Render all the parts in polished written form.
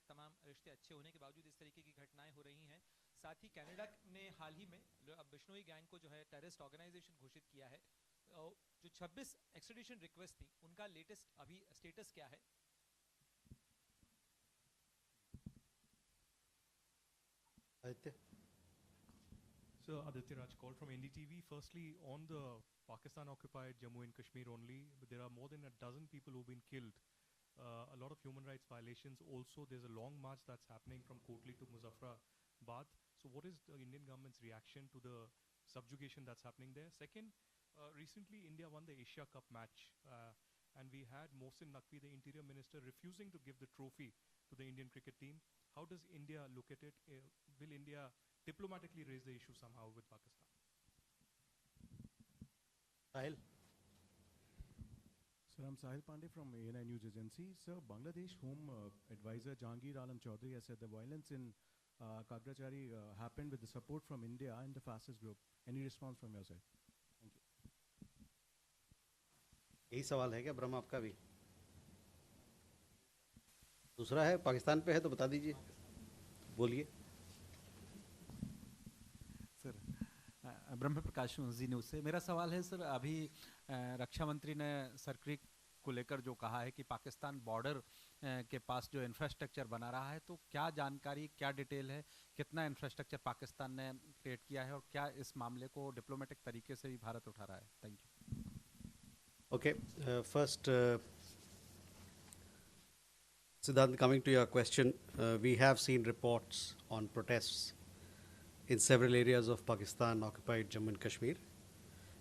तमाम रिश्ते अच्छे होने के बावजूद इस तरीके की घटनाएं हो रही हैं। साथ ही कनाडा ने हाल ही में बिश्नोई गैंग को जो है टेररिस्ट ऑर्गेनाइजेशन घोषित किया है। जो 26 एक्स्ट्रेडिशन रिक्वेस्ट थी उनका लेटेस्ट अभी स्टेटस क्या है? Aditya. So Aditya Raj call from NDTV. Firstly, on the Pakistan-occupied Jammu and Kashmir only, but there are more than a dozen people who've been killed. A lot of human rights violations. Also, there's a long march that's happening from Kotli to Muzaffarabad. So what is the Indian government's reaction to the subjugation that's happening there? Second, recently India won the Asia Cup match. And we had Mohsin Naqvi, the interior minister, refusing to give the trophy to the Indian cricket team. How does India look at it? Will India diplomatically raise the issue somehow with Pakistan? Sahil. Sir, I'm Sahil Pandey from ANI News Agency. Sir, Bangladesh Home Advisor Jahangir Alam Chaudhary has said the violence in Kagrachari happened with the support from India and the fascist group. Any response from your side? Thank you. यही सवाल है क्या ब्रह्म आपका भी? दूसरा है पाकिस्तान पे है तो बता दीजिए, बोलिए। सर ब्रह्म प्रकाश जी न्यूज़ से मेरा सवाल है सर, अभी रक्षा मंत्री ने सरक्रिक को लेकर जो कहा है कि पाकिस्तान बॉर्डर के पास जो इंफ्रास्ट्रक्चर बना रहा है, तो क्या जानकारी, क्या डिटेल है, कितना इंफ्रास्ट्रक्चर पाकिस्तान ने क्रिएट किया है और क्या इस मामले को डिप्लोमेटिक तरीके से भी भारत उठा रहा है? Thank you. Okay, first, Siddhant, coming to your question, we have seen reports on protests in several areas of Pakistan-occupied Jammu and Kashmir,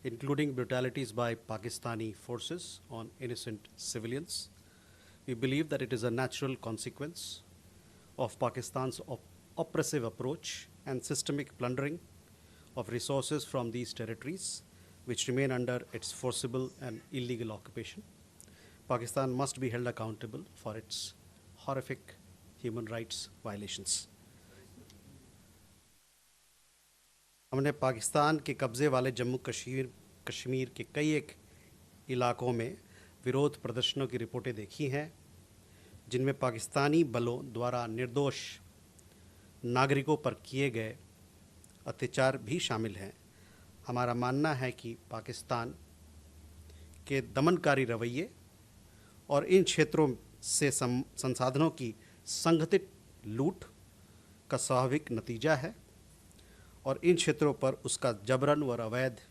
including brutalities by Pakistani forces on innocent civilians. We believe that it is a natural consequence of Pakistan's oppressive approach and systemic plundering of resources from these territories, which remain under its forcible and illegal occupation. Pakistan must be held accountable for its horrific human rights violations. हमने पाकिस्तान के कब्ज़े वाले जम्मू कश्मीर के कई एक इलाकों में विरोध प्रदर्शनों की रिपोर्टें देखी हैं, जिनमें पाकिस्तानी बलों द्वारा निर्दोष नागरिकों पर किए गए अत्याचार भी शामिल हैं। हमारा मानना है कि पाकिस्तान के दमनकारी रवैये और इन क्षेत्रों से संसाधनों की संगठित लूट का स्वाभाविक नतीजा है और इन क्षेत्रों पर उसका जबरन और अवैध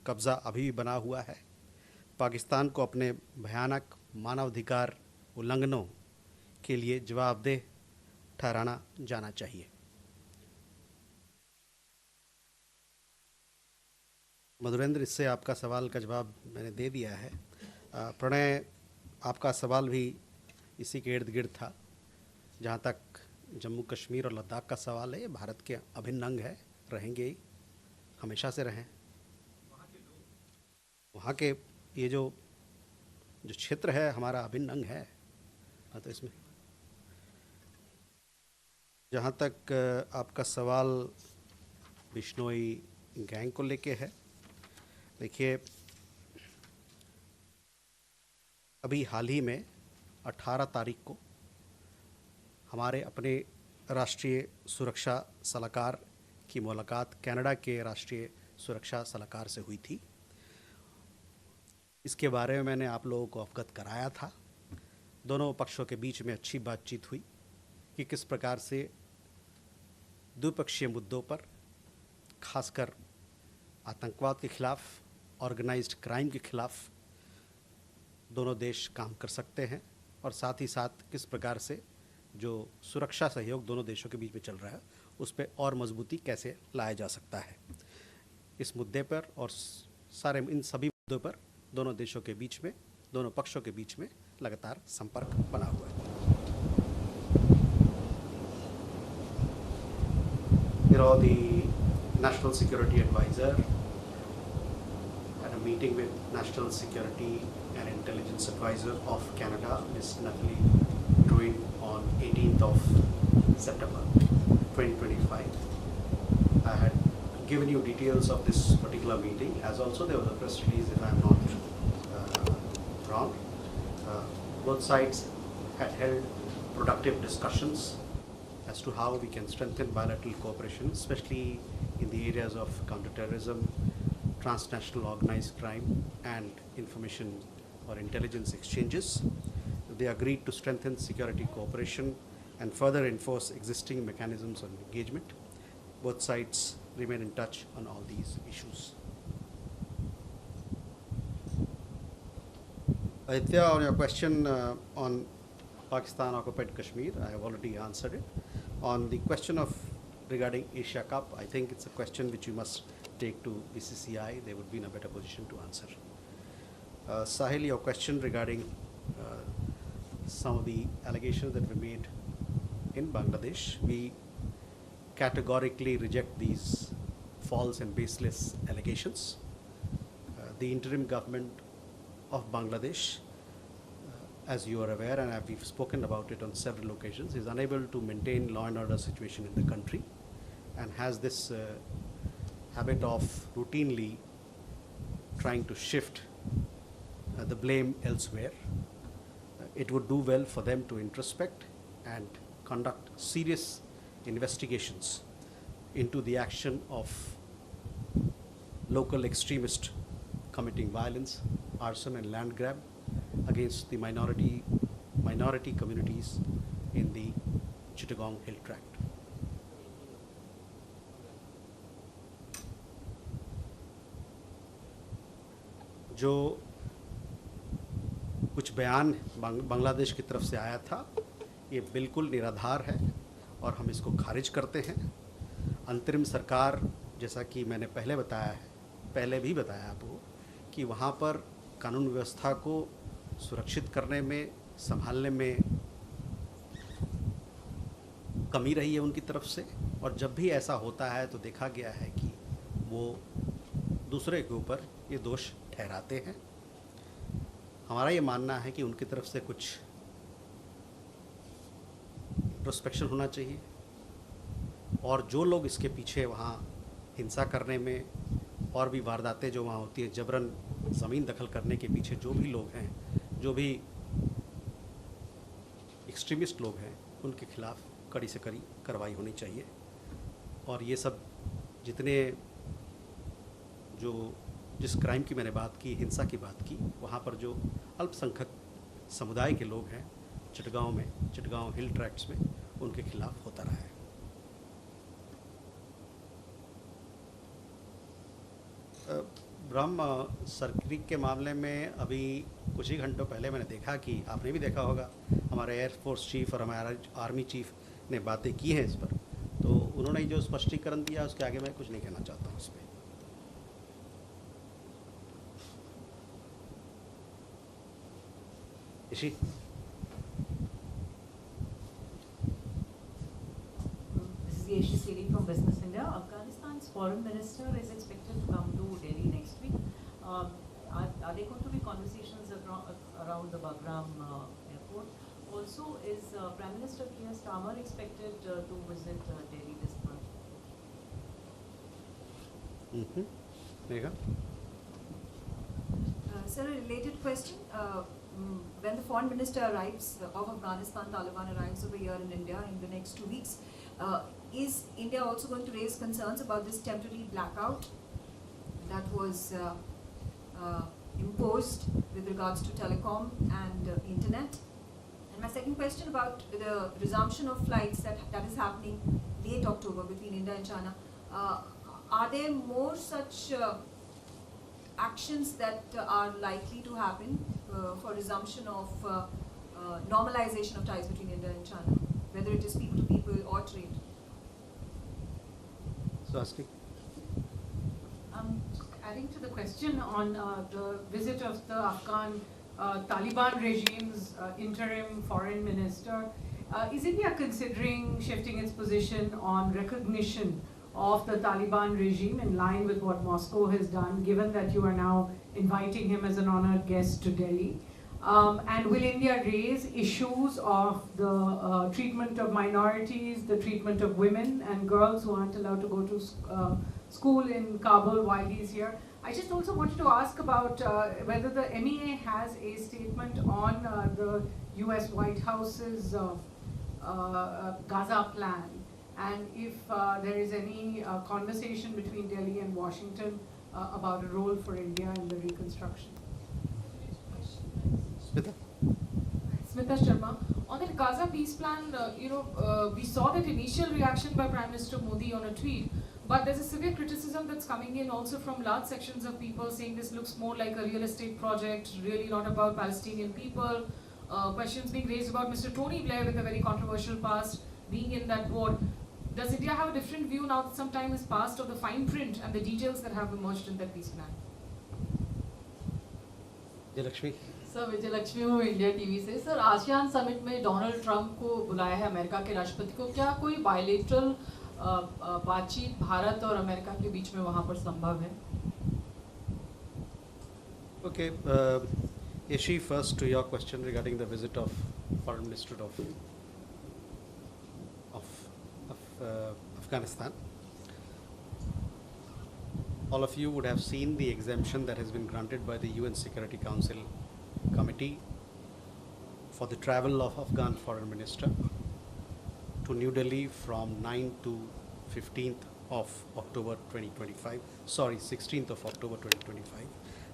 कब्ज़ा अभी भी बना हुआ है। पाकिस्तान को अपने भयानक मानवाधिकार उल्लंघनों के लिए जवाबदेह ठहराना जाना चाहिए। मधुरेंद्र, इससे आपका सवाल का जवाब मैंने दे दिया है। प्रणय, आपका सवाल भी इसी के इर्द गिर्द था। जहाँ तक जम्मू कश्मीर और लद्दाख का सवाल है, ये भारत के अभिन्न अंग है, रहेंगे ही, हमेशा से रहें। वहाँ के ये जो क्षेत्र है हमारा अभिन्न अंग है। हाँ, तो इसमें जहाँ तक आपका सवाल बिश्नोई गैंग को लेके है, देखिए अभी हाल ही में 18 तारीख को हमारे अपने राष्ट्रीय सुरक्षा सलाहकार की मुलाकात कनाडा के राष्ट्रीय सुरक्षा सलाहकार से हुई थी। इसके बारे में मैंने आप लोगों को अवगत कराया था। दोनों पक्षों के बीच में अच्छी बातचीत हुई कि किस प्रकार से द्विपक्षीय मुद्दों पर, खासकर आतंकवाद के खिलाफ, ऑर्गेनाइज्ड क्राइम के खिलाफ दोनों देश काम कर सकते हैं और साथ ही साथ किस प्रकार से जो सुरक्षा सहयोग दोनों देशों के बीच में चल रहा है उस पर और मजबूती कैसे लाया जा सकता है। इस मुद्दे पर और सारे इन सभी मुद्दों पर दोनों देशों के बीच में, दोनों पक्षों के बीच में लगातार संपर्क बना हुआ है। The National Security Advisor had a meeting with National Security and Intelligence Advisor of Canada, Ms. Natalie Drouin, on 18th of September 2025. I had given you details of this particular meeting, as also there was a press release, if I am not wrong. Both sides had held productive discussions as to how we can strengthen bilateral cooperation, especially in the areas of counterterrorism, transnational organized crime, and information or intelligence exchanges. They agreed to strengthen security cooperation and further enforce existing mechanisms of engagement. Both sides remain in touch on all these issues. Aditya, on your question on Pakistan occupied Kashmir, I have already answered it. On the question of regarding Asia Cup, I think it's a question which you must take to BCCI. They would be in a better position to answer. Sahil, your question regarding some of the allegations that were made in Bangladesh, we categorically reject these false and baseless allegations. The interim government of Bangladesh, as you are aware, and we've spoken about it on several occasions, is unable to maintain law and order situation in the country and has this habit of routinely trying to shift the blame elsewhere. It would do well for them to introspect and conduct serious investigations into the action of local extremists committing violence, arson and land grab against the minority communities in the Chittagong Hill Tract. जो कुछ बयान बांग्लादेश की तरफ से आया था, ये बिल्कुल निराधार है और हम इसको खारिज करते हैं। अंतरिम सरकार, जैसा कि मैंने पहले बताया है, पहले भी बताया आपको, कि वहाँ पर कानून व्यवस्था को सुरक्षित करने में, संभालने में कमी रही है उनकी तरफ से, और जब भी ऐसा होता है तो देखा गया है कि वो दूसरे के ऊपर ये दोष ठहराते हैं। हमारा ये मानना है कि उनकी तरफ से कुछ इंट्रोस्पेक्शन होना चाहिए, और जो लोग इसके पीछे वहाँ हिंसा करने में और भी वारदातें जो वहाँ होती है, जबरन ज़मीन दखल करने के पीछे जो भी लोग हैं, जो भी एक्सट्रीमिस्ट लोग हैं, उनके खिलाफ कड़ी से कड़ी कार्रवाई होनी चाहिए। और ये सब जितने जिस क्राइम की मैंने बात की, हिंसा की बात की, वहाँ पर जो अल्पसंख्यक समुदाय के लोग हैं चिटगांव में, चिटगांव हिल ट्रैक्ट्स में, उनके खिलाफ होता रहा है। ब्रह्म सर क्रीक के मामले में अभी कुछ ही घंटों पहले मैंने देखा कि आपने भी देखा होगा, हमारे एयरफोर्स चीफ और हमारा आर्मी चीफ ने बातें की हैं इस पर, तो उन्होंने जो स्पष्टीकरण दिया उसके आगे मैं कुछ नहीं कहना चाहता हूँ उस पर। इसी Yeshi Siri from Business India. Afghanistan's foreign minister is expected to come to Delhi next week. Are there going to be conversations around the Bagram airport? Also, is Prime Minister Keir Starmer expected to visit Delhi this month? Megha? Sir, a related question. When the foreign minister arrives of Afghanistan, Taliban arrives over here in India in the next 2 weeks, is India also going to raise concerns about this temporary blackout that was imposed with regards to telecom and internet? And my second question about the resumption of flights that is happening late October between India and China. Are there more such actions that are likely to happen for resumption of normalization of ties between India and China, whether it is people to people or trade? Swasti? Just adding to the question on the visit of the Afghan Taliban regime's interim foreign minister, is India considering shifting its position on recognition of the Taliban regime in line with what Moscow has done, given that you are now inviting him as an honored guest to Delhi? And will India raise issues of the treatment of minorities, the treatment of women and girls who aren't allowed to go to school in Kabul while he's here? I just also wanted to ask about whether the MEA has a statement on the US White House's Gaza plan, and if there is any conversation between Delhi and Washington about a role for India in the reconstruction. Smita? Smita Sharma. On the Gaza peace plan, we saw that initial reaction by Prime Minister Modi on a tweet, but there's a severe criticism that's coming in also from large sections of people saying this looks more like a real estate project, really not about Palestinian people. Questions being raised about Mr. Tony Blair with a very controversial past being in that board. Does India have a different view now that some time has passed of the fine print and the details that have emerged in that peace plan? Vijayalakshmi? Sir Vijayalakshmi हूँ India TV से। Sir ASEAN summit में Donald Trump को बुलाया है America के राष्ट्रपति को, क्या कोई बायलेटरल बातचीत भारत और अमेरिका के बीच में वहाँ पर संभव है? Okay, Yeshi, first to your question regarding the visit of Foreign Minister of Afghanistan. All of you would have seen the exemption that has been granted by the UN Security Council Committee for the travel of Afghan Foreign Minister to New Delhi from 9th to 15th of October 2025, 16th of October 2025.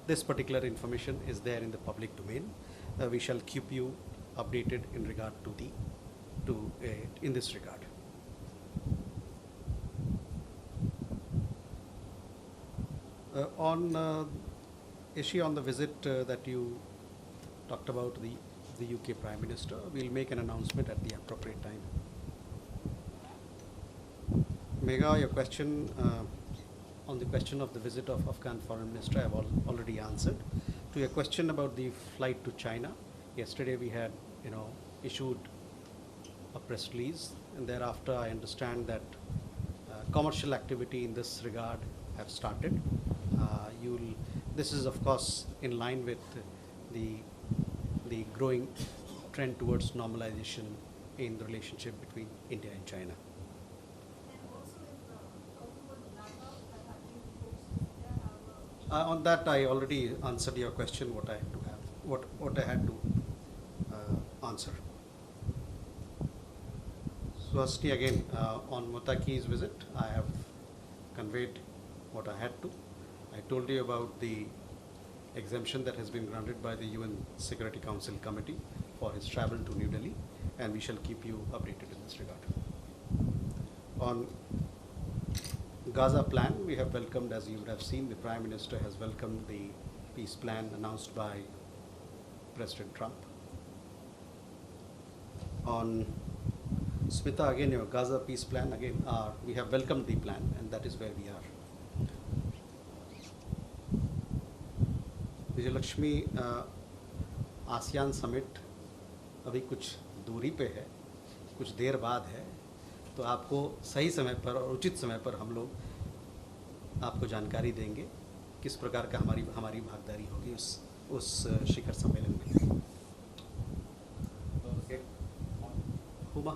This particular information is there in the public domain. We shall keep you updated in regard to in this regard. On the visit that you talked about, the UK Prime Minister, we'll make an announcement at the appropriate time. Megha, your question on the question of the visit of Afghan Foreign Minister, I've already answered. To your question about the flight to China, yesterday we had, issued a press release, and thereafter I understand that commercial activity in this regard have started. This is of course in line with the growing trend towards normalization in the relationship between India and China. On that, I already answered your question. What I had to answer. Swasti, again on Mottaki's visit, I have conveyed what I had to. I told you about the exemption that has been granted by the UN Security Council Committee for his travel to New Delhi, and we shall keep you updated in this regard. On Gaza plan, we have welcomed, as you would have seen, the Prime Minister has welcomed the peace plan announced by President Trump. On Smita, again, your Gaza peace plan, again, we have welcomed the plan, and that is where we are. Vijayalakshmi, ASEAN summit अभी कुछ दूरी पे है, कुछ देर बाद है, तो आपको सही समय पर और उचित समय पर हम लोग आपको जानकारी देंगे किस प्रकार का हमारी भागीदारी होगी उस शिखर सम्मेलन में. Huma.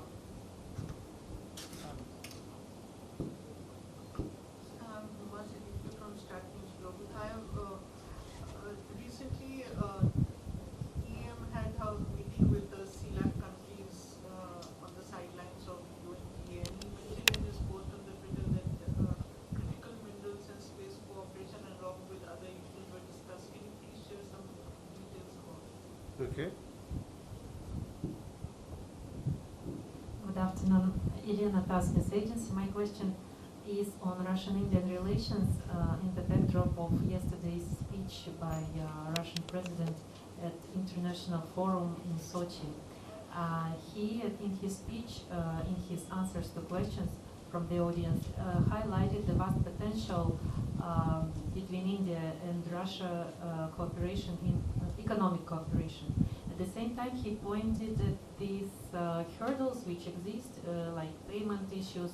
Okay. Good afternoon, Irina Taz, News Agency. My question is on Russian-Indian relations in the backdrop of yesterday's speech by Russian President at International Forum in Sochi. He, in his speech, in his answers to questions from the audience, highlighted the vast potential between India and Russia cooperation in economic cooperation. At the same time, he pointed at these hurdles which exist, like payment issues,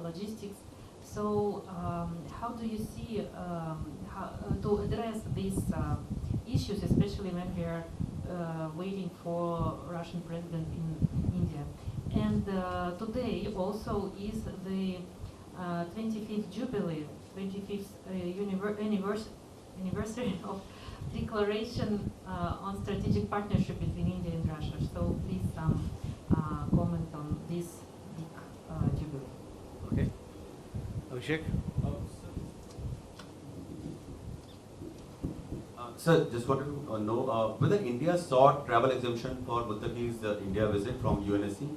logistics. So, how do you see how to address these issues, especially when we are waiting for Russian president in India? And today also is the 25th jubilee, 25th anniversary of declaration on strategic partnership between India and Russia. So please comment on Abhishek? Sir, just wanted to know whether India sought travel exemption for Muttaqi's India visit from UNSC.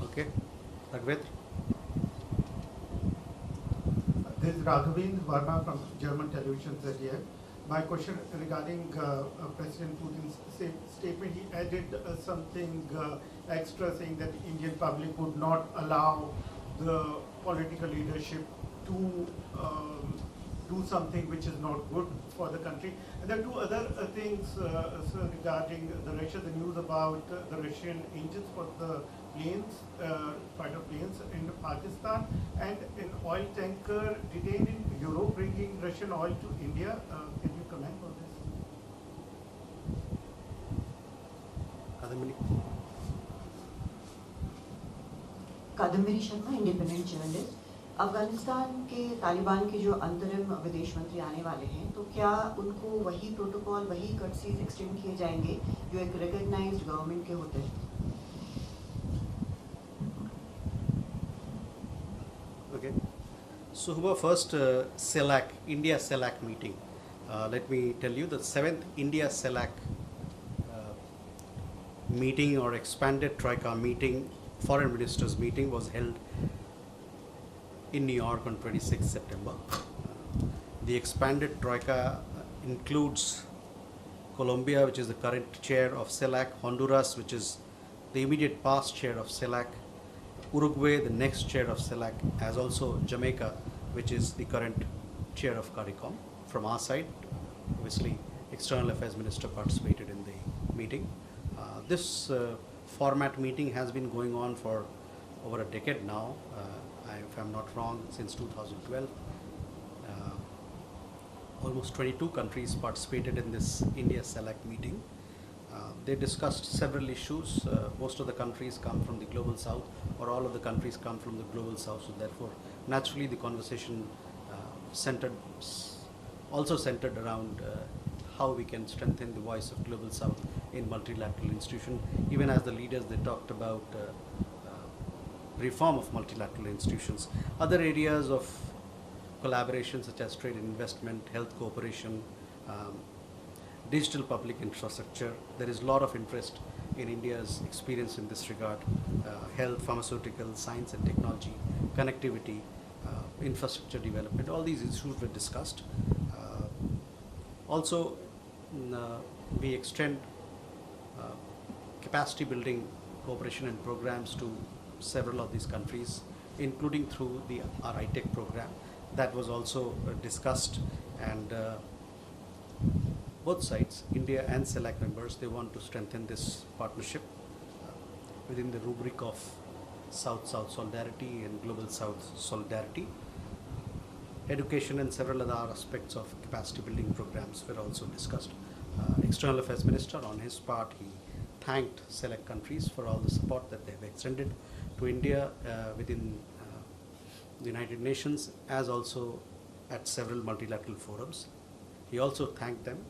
Okay. Raghavendra? This is Raghavendra Verma from German television ZDF. My question regarding President Putin's statement, he added something extra saying that the Indian public would not allow the political leadership to do something which is not good for the country. And there are two other things regarding the Russia, the news about the Russian engines for the planes, fighter planes in Pakistan, and an oil tanker detained in Europe bringing Russian oil to India. Can you comment on this? Kadambini? Kadambari Sharma, independent journalist. Afghanistan के तालिबान के जो अंतरिम विदेश मंत्री आने वाले हैं, तो क्या उनको वही प्रोटोकॉल, वही कर्टसीज एक्सटेंड किए जाएंगे जो एक रिकग्नाइज्ड गवर्नमेंट के होते हैं? Okay. So, Huba, first CELAC, India CELAC meeting. Let me tell you, the 7th India CELAC meeting or expanded Troika meeting, foreign ministers meeting was held in New York on 26 September. The expanded Troika includes Colombia, which is the current chair of CELAC, Honduras, which is the immediate past chair of CELAC, Uruguay, the next chair of CELAC, as also Jamaica, which is the current chair of CARICOM. From our side, obviously, External Affairs Minister participated in the meeting. This format meeting has been going on for over a decade now, if I'm not wrong, since 2012. Almost 22 countries participated in this India CELAC meeting. They discussed several issues. Most of the countries come from the global south, or all of the countries come from the global south, so therefore naturally the conversation also centered around how we can strengthen the voice of global south in multilateral institution. Even as the leaders, they talked about reform of multilateral institutions. Other areas of collaboration such as trade and investment, health cooperation, digital public infrastructure. There is a lot of interest in India's experience in this regard. Health, pharmaceutical, science and technology, connectivity, infrastructure development, all these issues were discussed. Also, we extend capacity building cooperation and programs to several of these countries, including through the RITEC program. That was also discussed, and both sides, India and CELAC members, they want to strengthen this partnership within the rubric of South-South solidarity and Global South solidarity. Education and several other aspects of capacity building programs were also discussed. External Affairs Minister, on his part, he thanked CELAC countries for all the support that they have extended to India within the United Nations, as also at several multilateral forums. He also thanked them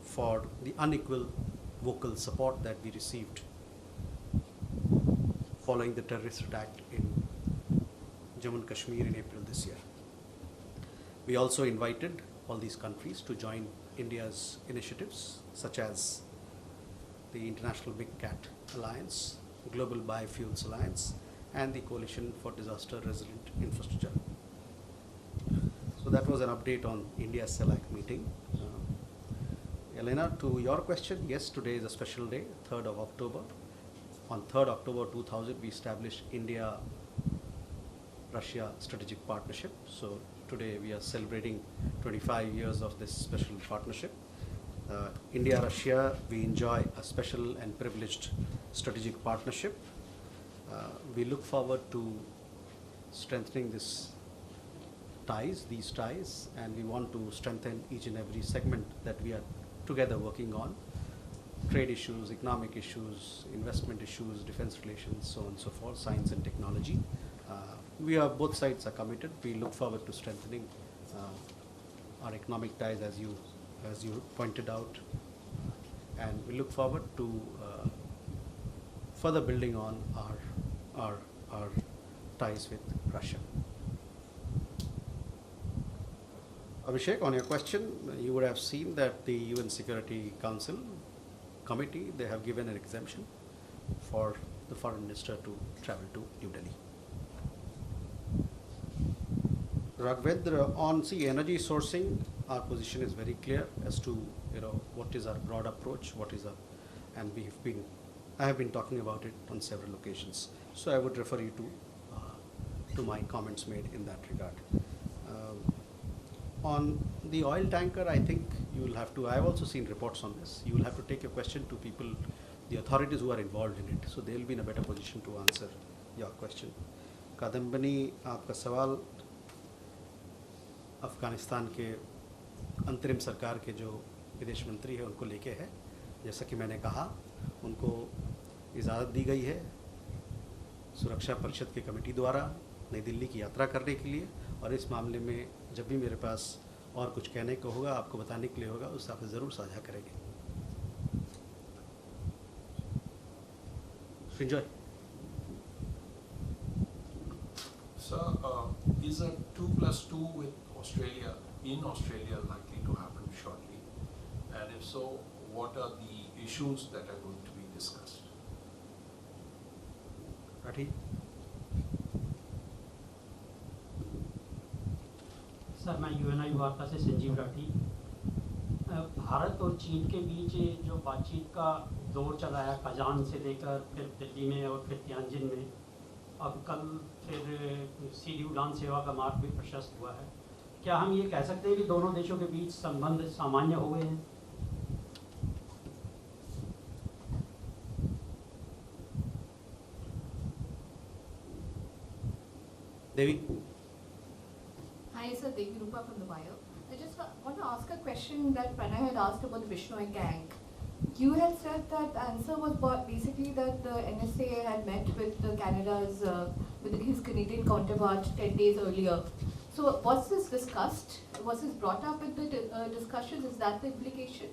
for the unequal vocal support that we received following the terrorist attack in Jammu and Kashmir in April this year. We also invited all these countries to join India's initiatives such as the International Big Cat Alliance, Global Biofuels Alliance, and the Coalition for Disaster Resilient Infrastructure. So that was an update on India CELAC meeting. Elena, to your question, yes, today is a special day, 3rd of October. On 3rd October 2000, we established India-Russia Strategic Partnership. So today we are celebrating 25 years of this special partnership. India-Russia, we enjoy a special and privileged strategic partnership. We look forward to strengthening these ties, and we want to strengthen each and every segment that we are together working on. Trade issues, economic issues, investment issues, defense relations, so on and so forth, science and technology. Both sides are committed. We look forward to strengthening our economic ties, as you pointed out, and we look forward to further building on our ties with Russia. Abhishek, on your question, you would have seen that the UN Security Council committee, they have given an exemption for the foreign minister to travel to New Delhi. Raghavendra, on energy sourcing, our position is very clear as to what is our broad approach, and I have been talking about it on several occasions. So I would refer you to my comments made in that regard. On the oil tanker, I think you will have to, I have also seen reports on this, you will have to take your question to people, the authorities who are involved in it, so they will be in a better position to answer your question. Kadambani, आपका सवाल अफ़गानिस्तान के अंतरिम सरकार के जो विदेश मंत्री है उनको लेके है। जैसा कि मैंने कहा, उनको इजाज़त दी गई है सुरक्षा परिषद की कमेटी द्वारा नई दिल्ली की यात्रा करने के लिए, और इस मामले में जब भी मेरे पास और कुछ कहने को होगा, आपको बताने के लिए होगा, उस आपसे ज़रूर साझा करेंगे। Enjoy. Sir, is a 2+2 with Australia, in Australia, likely to happen shortly? And if so, what are the issues that are going to be discussed? Rathi? Sir, मैं यूएनआई वार्ता से संजीव राठी। भारत और चीन के बीच जो बातचीत का दौर चला है, कजान से लेकर फिर दिल्ली में और फिर तियानजिन में, अब कल फिर सीधी उड़ान सेवा का मार्ग भी प्रशस्त हुआ है, क्या हम ये कह सकते हैं कि दोनों देशों के बीच संबंध सामान्य हो गए हैं? देवी? Hi, sir, Devi Rupa from the Wire. I just want to ask a question that Pranay had asked about the Bishnoi gang. You had said that the answer was basically that the NSA had met with Canada's, with his Canadian counterpart 10 days earlier. So was this discussed? Was this brought up in the discussions? Is that the implication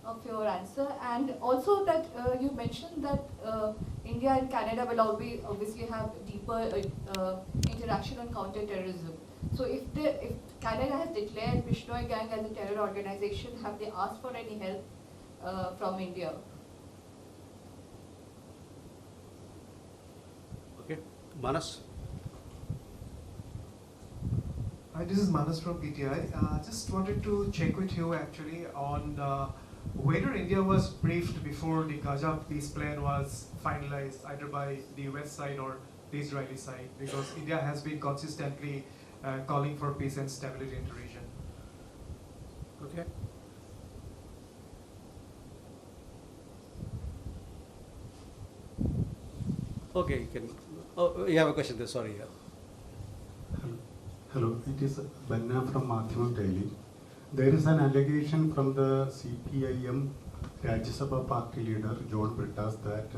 of your answer? And also that you mentioned that India and Canada will obviously have deeper interaction on counter-terrorism. So if Canada has declared Bishnoi gang as a terror organization, have they asked for any help from India? Okay, Manas. Hi, this is Manas from PTI. Just wanted to check with you actually on whether India was briefed before the Gaza peace plan was finalized, either by the US side or the Israeli side, because India has been consistently calling for peace and stability in the region. Okay. Okay, you can. Oh, you have a question there. Sorry. Hello, it is Banna from Mathivam Daily. There is an allegation from the CPIM Rajya Sabha party leader John Brittas that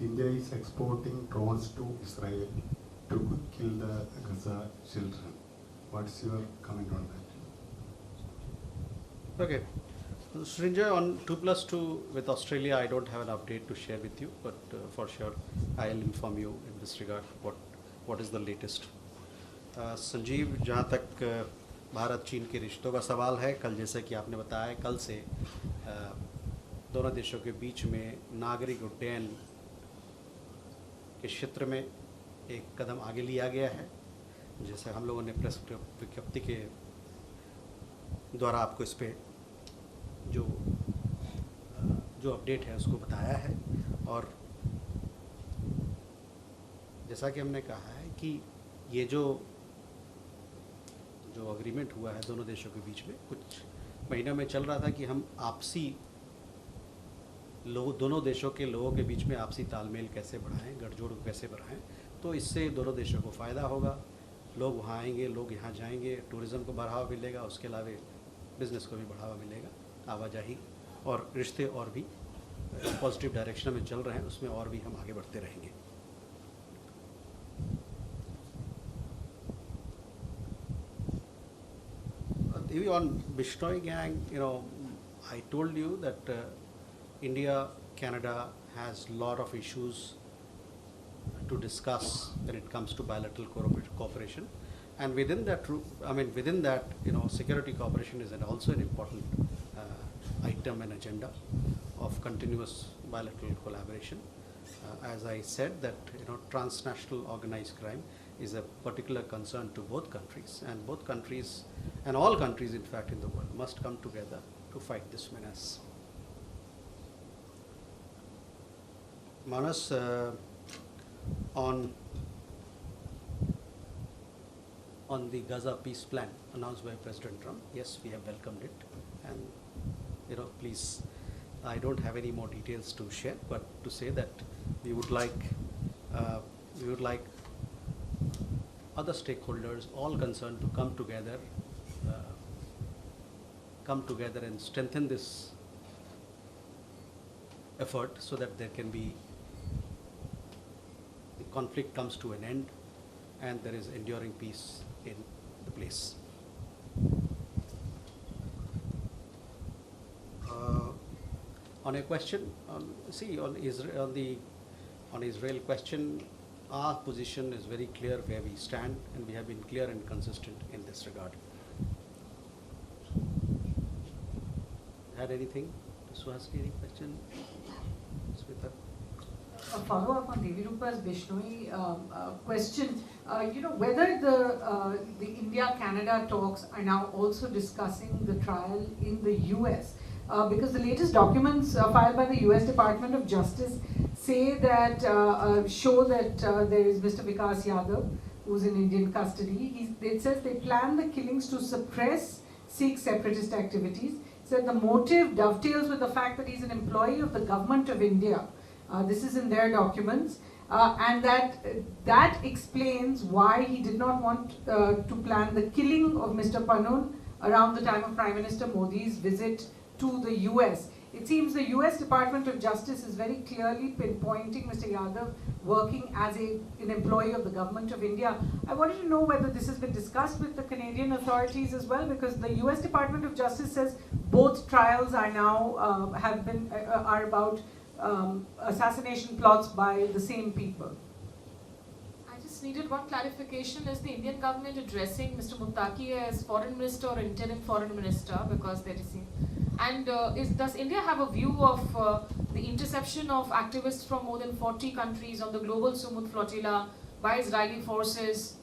India is exporting drones to Israel to kill the Gaza children. What's your comment on that? Okay. Srinjoy, on 2+2 with Australia, I don't have an update to share with you, but for sure I'll inform you in this regard what is the latest. Sanjeev, जहाँ तक भारत चीन के रिश्तों का सवाल है, कल जैसे कि आपने बताया, कल से दोनों देशों के बीच में नागरिक उड्डयन के क्षेत्र में एक कदम आगे लिया गया है। जैसे हम लोगों ने प्रेस विज्ञप्ति के द्वारा आपको इस पे जो अपडेट है उसको बताया है, और जैसा कि हमने कहा है कि ये जो एग्रीमेंट हुआ है दोनों देशों के बीच में, कुछ महीनों में चल रहा था कि हम आपसी दोनों देशों के लोगों के बीच में आपसी तालमेल कैसे बढ़ाएं, गठजोड़ कैसे बढ़ाएं, तो इससे दोनों देशों को फ़ायदा होगा। लोग वहाँ आएंगे, लोग यहाँ जाएंगे, टूरिज़्म को बढ़ावा मिलेगा, उसके अलावा बिज़नेस को भी बढ़ावा मिलेगा, आवाजाही और रिश्ते और भी पॉजिटिव डायरेक्शन में चल रहे हैं, उसमें और भी हम आगे बढ़ते रहेंगे। On Bishnoi gang, I told you that India, Canada has a lot of issues to to discuss when it comes to bilateral cooperation. And within that, security cooperation is also an important item and agenda of continuous bilateral collaboration. As I said, that transnational organized crime is a particular concern to both countries, and both countries and all countries, in fact, in the world must come together to fight this menace. Manas, on the Gaza peace plan announced by President Trump, yes, we have welcomed it, and please, I don't have any more details to share, but to say that we would like other stakeholders, all concerned, to come together and strengthen this effort so that there can be, the conflict comes to an end and there is enduring peace in the place. On a question, on Israel question, our position is very clear where we stand, and we have been clear and consistent in this regard. Had anything? Suhasini, any question? Smita? A follow-up on Devi Rupa's Bishnoi question. Whether the India-Canada talks are now also discussing the trial in the US. Because the latest documents filed by the US Department of Justice say that, show that there is Mr. Vikas Yadav, who's in Indian custody. It says they plan the killings to suppress Sikh separatist activities. Said the motive dovetails with the fact that he's an employee of the government of India. This is in their documents. And that explains why he did not want to plan the killing of Mr. Panun around the time of Prime Minister Modi's visit to the US. It seems the US Department of Justice is very clearly pinpointing Mr. Yadav working as an employee of the government of India. I wanted to know whether this has been discussed with the Canadian authorities as well, because the US Department of Justice says both trials are now are about assassination plots by the same people. I just needed one clarification. Is the Indian government addressing Mr. Muttaqi as foreign minister or interim foreign minister, because there is, and does India have a view of the interception of activists from more than 40 countries on the global Sumud flotilla by Israeli forces,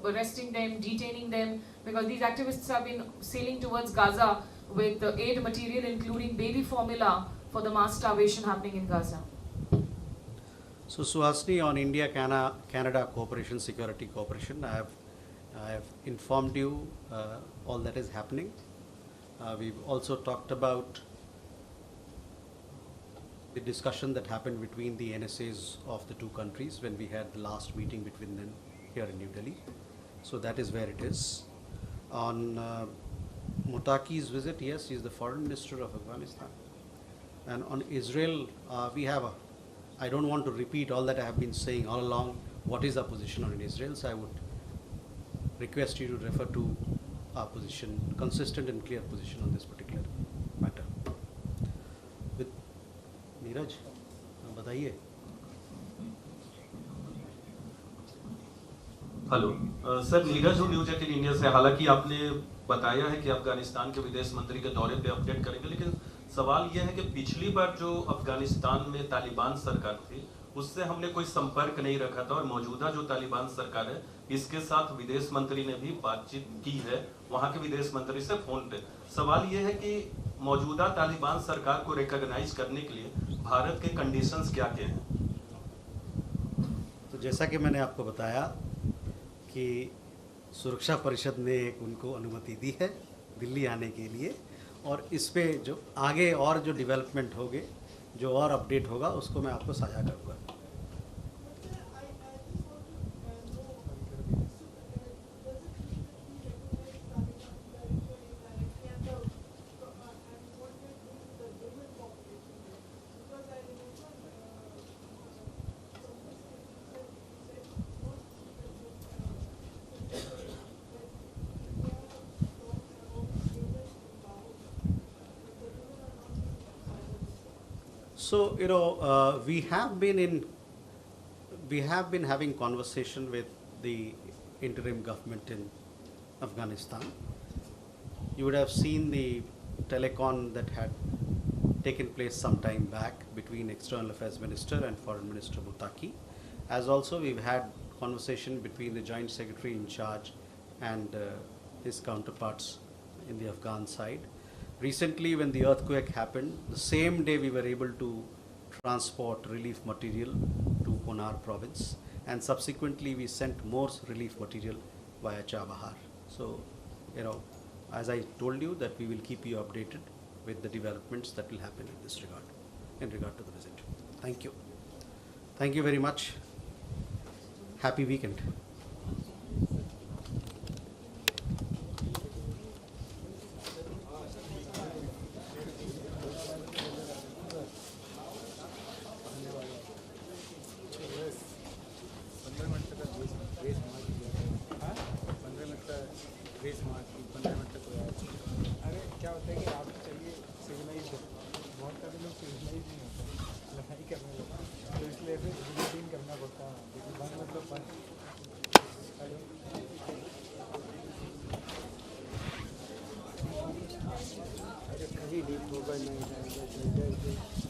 arresting them, detaining them, because these activists have been sailing towards Gaza with aid material including baby formula for the mass starvation happening in Gaza? So Suhasini, on India-Canada cooperation, security cooperation, I have informed you all that is happening. We've also talked about the discussion that happened between the NSAs of the two countries when we had the last meeting between them here in New Delhi. So that is where it is. On Muttaqi's visit, yes, he is the foreign minister of Afghanistan. And on Israel, I don't want to repeat all that I have been saying all along, what is our position on Israel, so I would request you to refer to our position, consistent and clear position on this particular matter. With Neeraj, बताइए. Hello sir, Neeraj हूँ news 18 India से. हालांकि आपने बताया है कि अफगानिस्तान के विदेश मंत्री के दौरे पे अपडेट करेंगे, लेकिन सवाल यह है कि पिछली बार जो अफगानिस्तान में तालिबान सरकार थी उससे हमने कोई संपर्क नहीं रखा था, और मौजूदा जो तालिबान सरकार है इसके साथ विदेश मंत्री ने भी बातचीत की है, वहां के विदेश मंत्री से फोन पे. सवाल यह है कि मौजूदा तालिबान सरकार को रिकॉग्नाइज करने के लिए भारत के कंडीशंस क्या क्या हैं? तो जैसा कि मैंने आपको बताया कि सुरक्षा परिषद ने उनको अनुमति दी है दिल्ली आने के लिए, और इस पे जो आगे और जो डेवलपमेंट होंगे, जो और अपडेट होगा, उसको मैं आपको साझा करूँगा. So, we have been in we have been having conversation with the interim government in Afghanistan. You would have seen the telecon that had taken place some time back between External Affairs Minister and Foreign Minister Muttaqi. As also we've had conversation between the Joint Secretary in charge and his counterparts in the Afghan side. Recently, when the earthquake happened, the same day we were able to transport relief material to Kunar province, and subsequently we sent more relief material via Chabahar. So, as I told you, that we will keep you updated with the developments that will happen in this regard, in regard to the visit. Thank you. Thank you very much. Happy weekend. अरे क्या होता है कि आप चलिए civilised बहुत सारे लोग सिविलाइज नहीं होते लड़ाई करने लगते तो इसलिए फिर रूटीन करना पड़ता है लेकिन बंद मतलब बंद अरे कभी डीप होगा नहीं